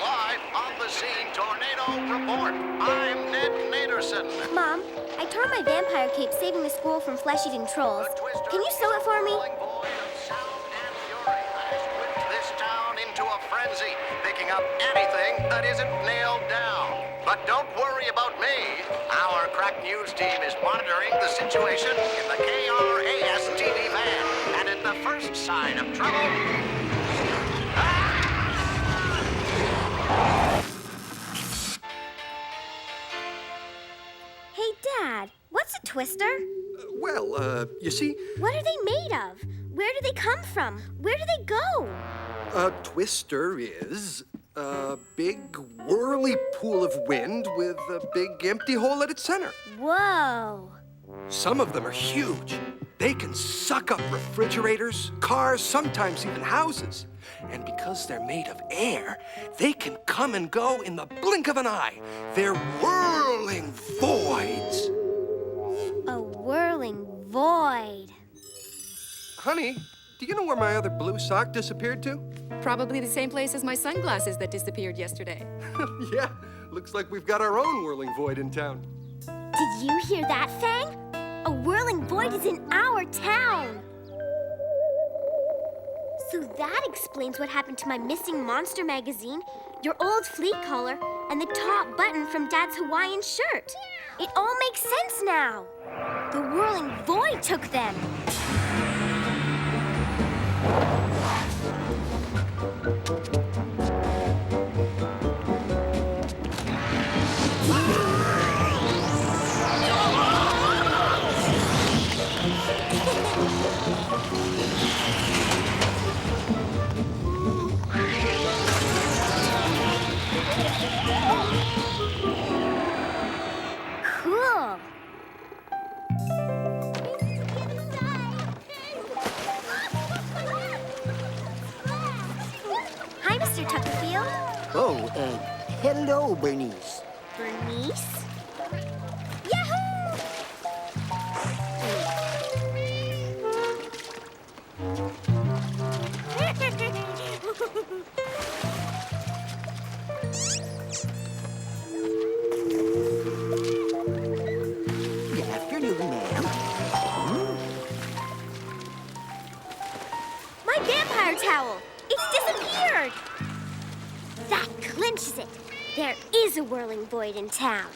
live on-the-scene tornado report. I'm Ned Naderson. Mom, I tore my vampire cape saving the school from flesh-eating trolls. Can you sew it for me? Void of sound and fury has whipped this town into a frenzy, picking up anything that isn't nailed down. But don't worry about me. Our crack news team is monitoring the situation in the KRAS TV van. And at the first sign of trouble... Hey, Dad, what's a twister? You see, What are they made of? Where do they come from? Where do they go? a twister is a big whirly pool of wind with a big empty hole at its center. Whoa. Some of them are huge. They can suck up refrigerators, cars, sometimes even houses. And because they're made of air, they can come and go in the blink of an eye. They're whirling voids. A whirling void. Honey, do you know where my other blue sock disappeared to? Probably the same place as my sunglasses that disappeared yesterday. Yeah, looks like we've got our own whirling void in town. Did you hear that, Fang? A whirling void is in our town. So that explains what happened to my missing monster magazine, your old fleet collar, and the top button from Dad's Hawaiian shirt. It all makes sense now. The whirling void took them. Cool. Hi, Mr. Tuckerfield. Oh, hello, Bernice. Bernice? Yahoo! Good afternoon, ma'am. My vampire towel! It's disappeared! That clinches it. There is a whirling void in town.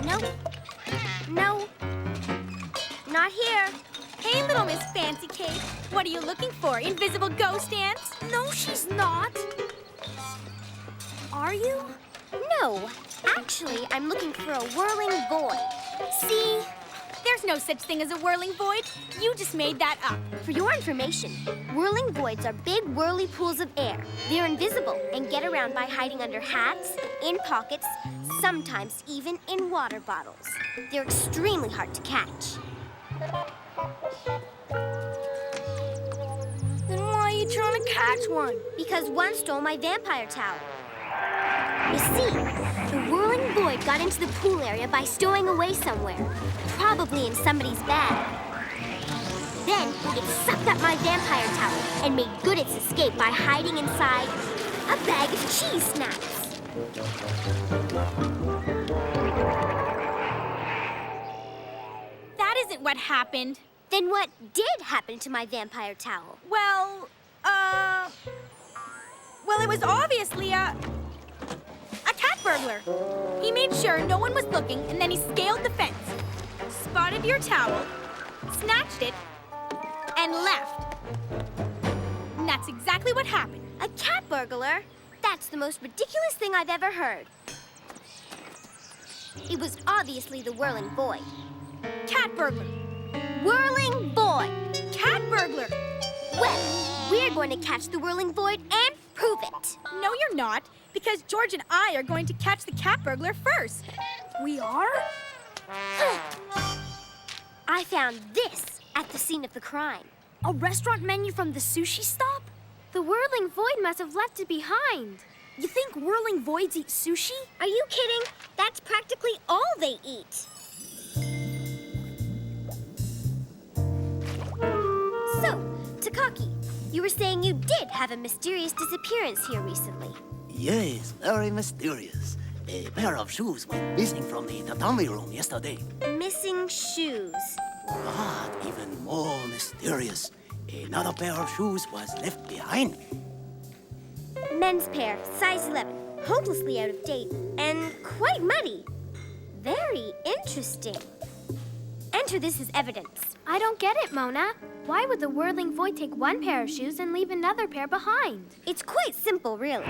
No. No. Not here. Hey, little Miss Fancy Cake. What are you looking for? Invisible ghost ants? No, she's not. Are you? No. Actually, I'm looking for a whirling void. See? There's no such thing as a whirling void. You just made that up. For your information, whirling voids are big whirly pools of air. They're invisible and get around by hiding under hats, in pockets, sometimes even in water bottles. They're extremely hard to catch. Then why are you trying to catch one? Because one stole my vampire towel. You see, the whirling void got into the pool area by stowing away somewhere, probably in somebody's bag. Then it sucked up my vampire towel and made good its escape by hiding inside a bag of cheese snacks. That isn't what happened. Then what did happen to my vampire towel? Well, it was obviously a cat burglar. He made sure no one was looking, and then he scaled the fence, spotted your towel, snatched it, and left. And that's exactly what happened. A cat burglar? That's the most ridiculous thing I've ever heard. It was obviously the whirling void. Cat burglar. Whirling void! Cat burglar. Well, we're going to catch the whirling void and prove it. No, you're not, because George and I are going to catch the cat burglar first. We are? I found this at the scene of the crime. A restaurant menu from the sushi stop? The whirling void must have left it behind. You think whirling voids eat sushi? Are you kidding? That's practically all they eat. Takaki, you were saying you did have a mysterious disappearance here recently. Yes, very mysterious. A pair of shoes went missing from the tatami room yesterday. Missing shoes. But even more mysterious, another pair of shoes was left behind. Men's pair, size 11, hopelessly out of date, and quite muddy. Very interesting. Enter this as evidence. I don't get it, Mona. Why would the Whirling Void take one pair of shoes and leave another pair behind? It's quite simple, really.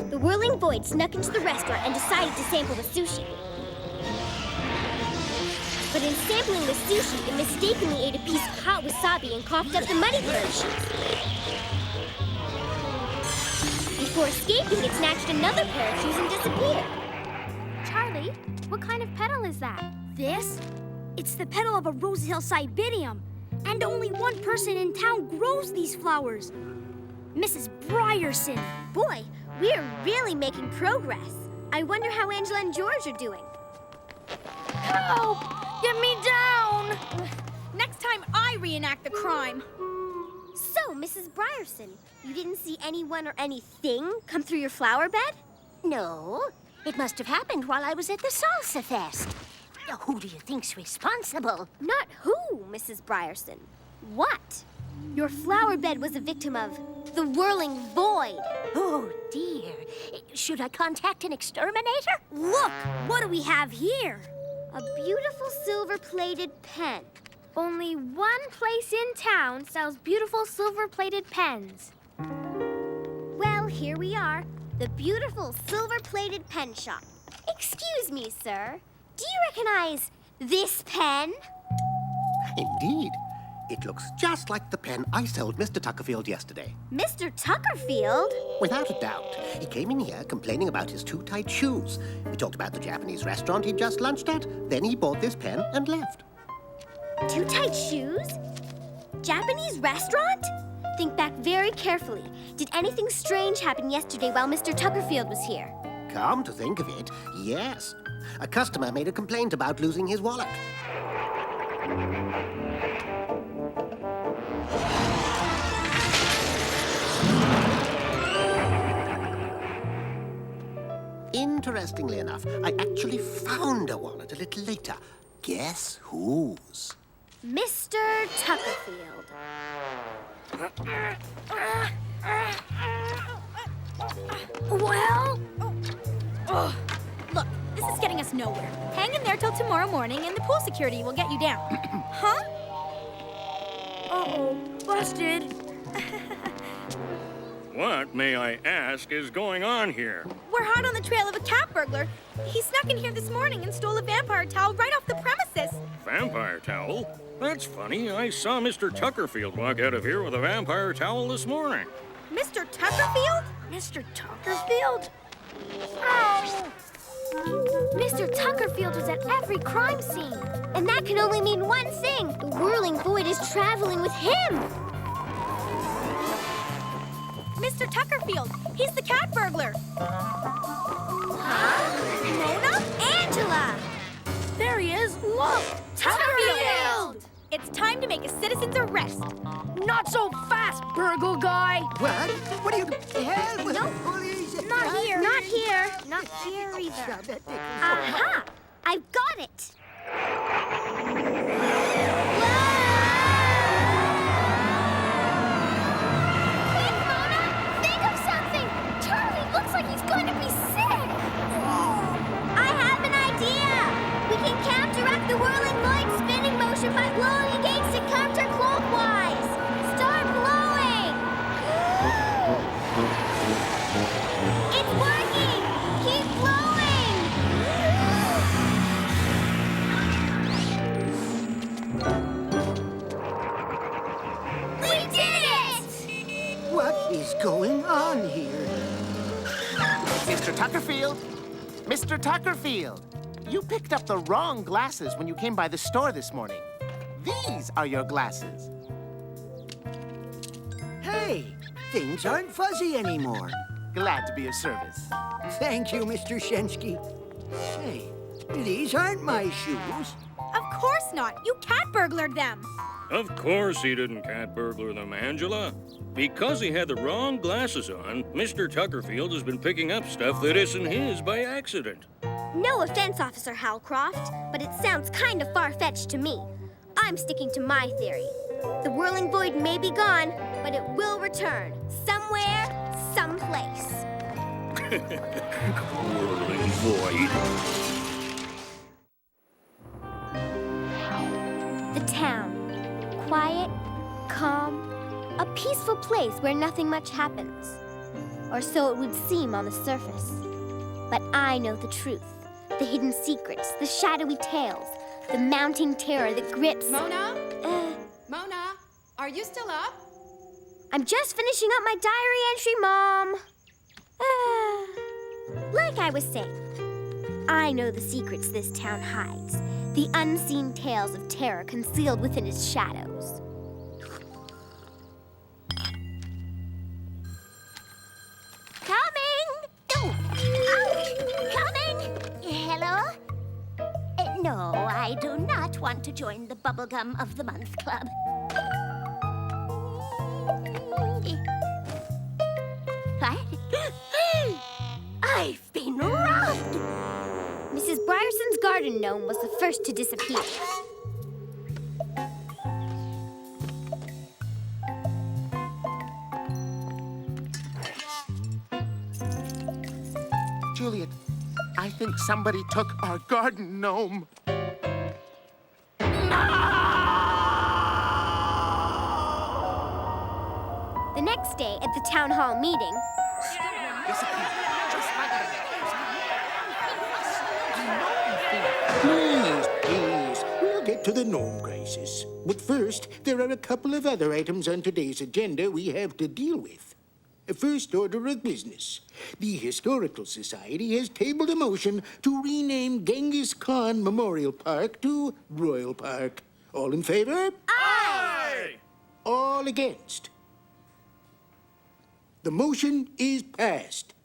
The Whirling Void snuck into the restaurant and decided to sample the sushi. But in sampling the sushi, it mistakenly ate a piece of hot wasabi and coughed up the muddy pair of shoes. Before escaping, it snatched another pair of shoes and disappeared. Charlie, what kind of petal is that? This? It's the petal of a Rosehill cybinium. And only one person in town grows these flowers. Mrs. Brierson. Boy, we're really making progress. I wonder how Angela and George are doing. Help! Get me down! Next time I reenact the crime. So, Mrs. Brierson, you didn't see anyone or anything come through your flower bed? No, it must have happened while I was at the Salsa Fest. Who do you think's responsible? Not who, Mrs. Brierson. What? Your flower bed was a victim of the Whirling Void. Oh, dear. Should I contact an exterminator? Look, what do we have here? A beautiful silver-plated pen. Only one place in town sells beautiful silver-plated pens. Well, here we are. The beautiful silver-plated pen shop. Excuse me, sir. Do you recognize this pen? Indeed. It looks just like the pen I sold Mr. Tuckerfield yesterday. Mr. Tuckerfield? Without a doubt. He came in here complaining about his too tight shoes. We talked about the Japanese restaurant he'd just lunched at. Then he bought this pen and left. Too tight shoes? Japanese restaurant? Think back very carefully. Did anything strange happen yesterday while Mr. Tuckerfield was here? Come to think of it, yes. A customer made a complaint about losing his wallet. Interestingly enough, I actually found a wallet a little later. Guess whose? Mr. Tuckerfield. Well? Look, this is getting us nowhere. Hang in there till tomorrow morning and the pool security will get you down. Huh? Uh-oh, busted. What, may I ask, is going on here? We're hot on the trail of a cat burglar. He snuck in here this morning and stole a vampire towel right off the premises. Vampire towel? That's funny. I saw Mr. Tuckerfield walk out of here with a vampire towel this morning. Mr. Tuckerfield? Mr. Tuckerfield? Oh! Mr. Tuckerfield was at every crime scene. And that can only mean one thing. The Whirling Void is traveling with him. Mr. Tuckerfield, he's the cat burglar. Huh? Mona? Angela! There he is. Look! Tuckerfield! It's time to make a citizen's arrest. Not so fast, burgle guy. What? What are you... Hell with the police? Not here. Not here. Not here either. Aha! I've got it. Quick, Mona! Think of something! Charlie looks like he's going to be sick! I have an idea! We can counteract the Whirling Void spinning motion by blowing against it counterclockwise! Start blowing! It's working! Keep blowing! We did it! What is going on here? Mr. Tuckerfield! Mr. Tuckerfield! You picked up the wrong glasses when you came by the store this morning. These are your glasses. Hey, things aren't fuzzy anymore. Glad to be of service. Thank you, Mr. Shensky. Say, these aren't my shoes. Of course not. You cat burglared them. Of course he didn't cat burglar them, Angela. Because he had the wrong glasses on, Mr. Tuckerfield has been picking up stuff that isn't his by accident. No offense, Officer Halcroft, but it sounds kind of far-fetched to me. I'm sticking to my theory. The Whirling Void may be gone, but it will return. Somewhere, someplace. Whirling Void. The town. Quiet, calm, a peaceful place where nothing much happens. Or so it would seem on the surface. But I know the truth. The hidden secrets, the shadowy tales, the mounting terror that grips... Mona? Mona, are you still up? I'm just finishing up my diary entry, Mom. Like I was saying, I know the secrets this town hides. The unseen tales of terror concealed within its shadows. Coming! Oh, coming! Hello? No, I do not want to join the Bubblegum of the Month Club. What? I've been robbed! Mrs. Bryerson's garden gnome was the first to disappear. Juliet, I think somebody took our garden gnome. The next day at the town hall meeting, Please, we'll get to the gnome crisis. But first, there are a couple of other items on today's agenda we have to deal with. First order of business. The Historical Society has tabled a motion to rename Genghis Khan Memorial Park to Royal Park. All in favor? Aye! All against? The motion is passed.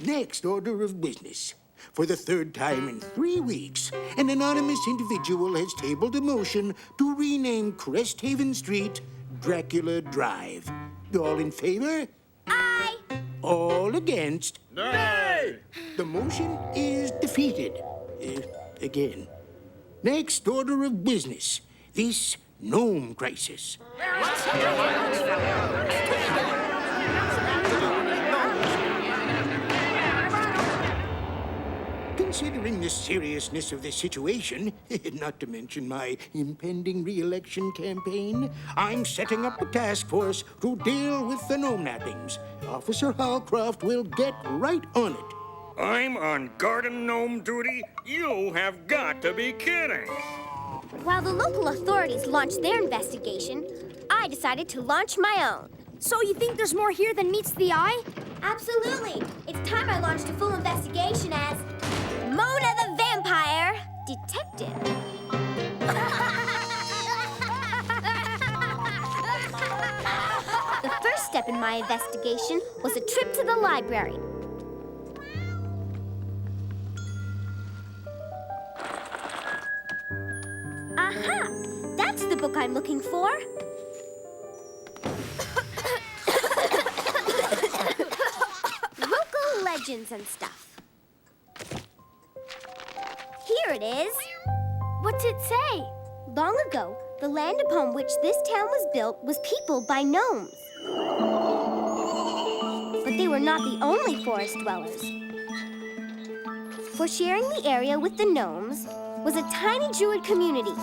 Next order of business. For the third time in 3 weeks, an anonymous individual has tabled a motion to rename Cresthaven Street Dracula Drive. All in favor? Aye. All against? Nay! The motion is defeated. Again. Next order of business. This gnome crisis. Considering the seriousness of the situation, not to mention my impending re-election campaign, I'm setting up a task force to deal with the gnome nappings. Officer Holcroft will get right on it. I'm on garden gnome duty? You have got to be kidding! While the local authorities launched their investigation, I decided to launch my own. So you think there's more here than meets the eye? Absolutely. It's time I launched a full investigation as Mona the Vampire Detective. The first step in my investigation was a trip to the library. Aha! That's the book I'm looking for. Local legends and stuff. Here it is. What's it say? Long ago, the land upon which this town was built was peopled by gnomes. But they were not the only forest dwellers. For sharing the area with the gnomes was a tiny druid community.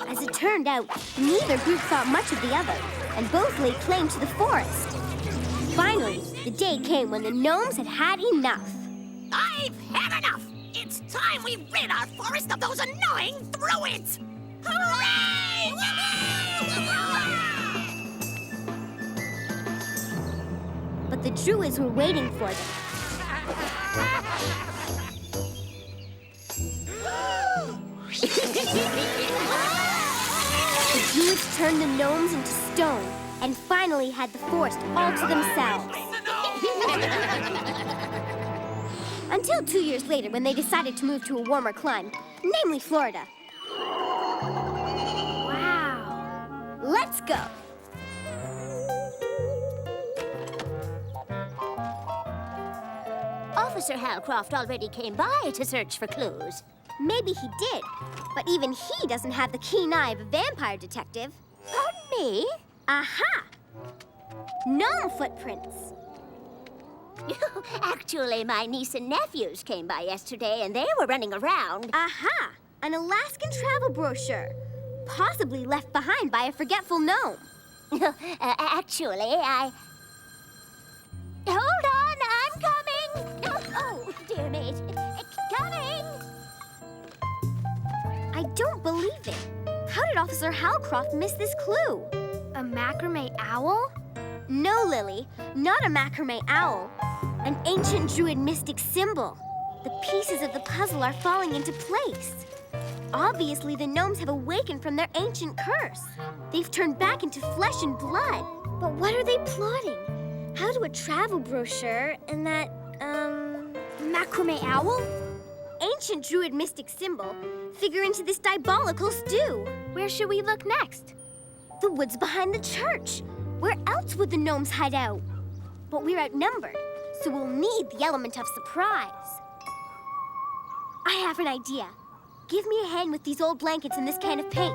As it turned out, neither group thought much of the other, and both laid claim to the forest. Finally, the day came when the gnomes had had enough. I've had enough! It's time we rid our forest of those annoying druids! Hooray! But the druids were waiting for them. The druids turned the gnomes into stone and finally had the forest all to themselves. The gnomes! Until 2 years later when they decided to move to a warmer climate, namely Florida. Wow. Let's go. Officer Halcroft already came by to search for clues. Maybe he did, but even he doesn't have the keen eye of a vampire detective. Pardon me? Aha! Gnome footprints. Actually, my niece and nephews came by yesterday, and they were running around. Aha! An Alaskan travel brochure. Possibly left behind by a forgetful gnome. Actually, Hold on, I'm coming! Oh, dear me. Coming! I don't believe it. How did Officer Halcroft miss this clue? A macrame owl? No, Lily, not a macrame owl. An ancient druid mystic symbol. The pieces of the puzzle are falling into place. Obviously, the gnomes have awakened from their ancient curse. They've turned back into flesh and blood. But what are they plotting? How do a travel brochure and that, Macrame owl? ancient druid mystic symbol figure into this diabolical stew? Where should we look next? The woods behind the church. Where else would the gnomes hide out? But we're outnumbered, so we'll need the element of surprise. I have an idea. Give me a hand with these old blankets and this can of paint.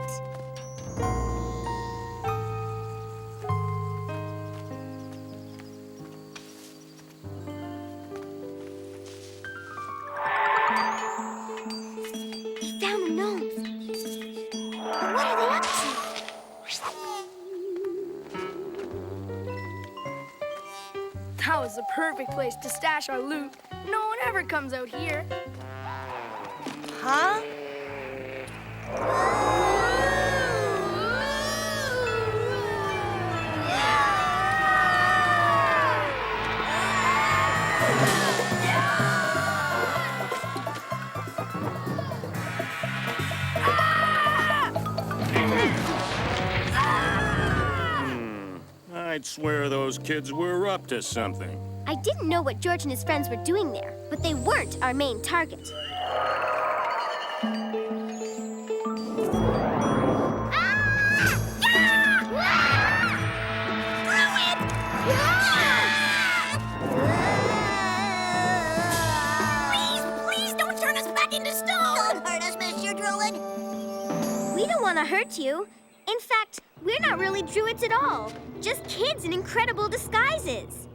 We found the gnomes. But what are they up to? That was the perfect place to stash our loot. No one ever comes out here. Huh? I'd swear those kids were up to something. I didn't know what George and his friends were doing there, but they weren't our main target. Please don't turn us back into stone! Don't hurt us, Mr. Druid. We don't want to hurt you. In fact, we're not really druids at all. Just kids in incredible disguises.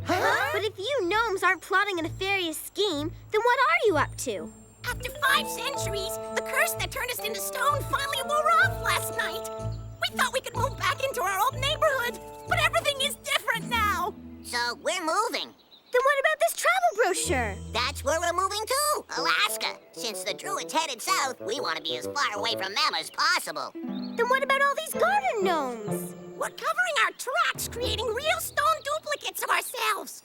Huh? But if you gnomes aren't plotting a nefarious scheme, then what are you up to? After 5 centuries, the curse that turned us into stone finally wore off last night. We thought we could move back into our old neighborhood, but everything is different now. So we're moving. Then what about this travel brochure? That's where we're moving to, Alaska. Since the Druids headed south, we want to be as far away from them as possible. Then what about all these garden gnomes? We're covering our tracks, creating real stone duplicates of ourselves.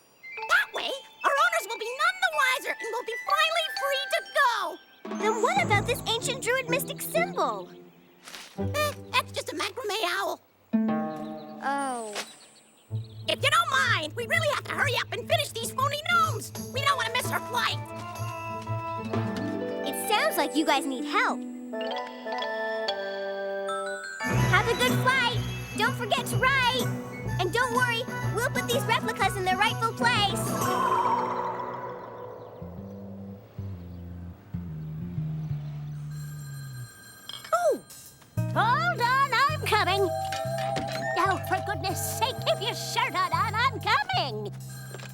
That way, our owners will be none the wiser and we'll be finally free to go. Then what about this ancient druid mystic symbol? That's just a macrame owl. Oh. If you don't mind, we really have to hurry up and finish these phony gnomes. We don't want to miss our flight. It sounds like you guys need help. Have a good flight. Don't forget to write. And don't worry, we'll put these replicas in their rightful place. Oh! Hold on, I'm coming. Oh, for goodness sake, keep your shirt on, I'm coming.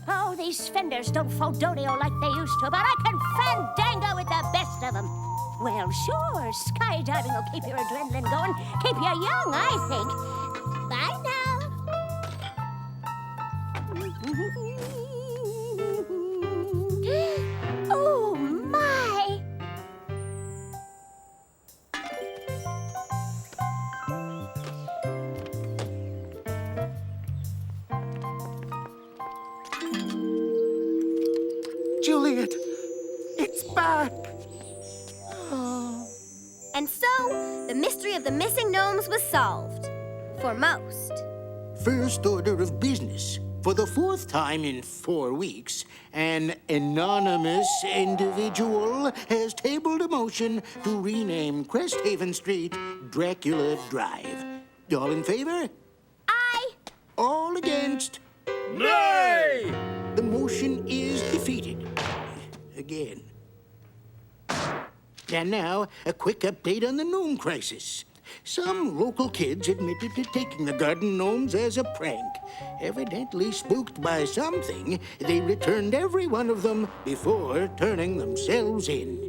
Oh, these fenders don't fodonio like they used to, but I can fandango with the best of them. Well, sure, skydiving will keep your adrenaline going, keep you young, I think. Bye now. Oh, my. Juliet, it's back. And so, the mystery of the missing gnomes was solved. For most. First order of business. For the fourth time in 4 weeks, an anonymous individual has tabled a motion to rename Cresthaven Street Dracula Drive. All in favor? Aye. All against? Nay! The motion is defeated. Again. And now, a quick update on the gnome crisis. Some local kids admitted to taking the garden gnomes as a prank. Evidently spooked by something, they returned every one of them before turning themselves in.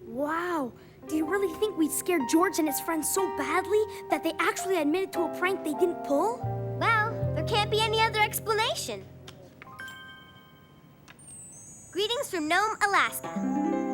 Wow. Do you really think we scared George and his friends so badly that they actually admitted to a prank they didn't pull? Well, there can't be any other explanation. Greetings from Nome, Alaska.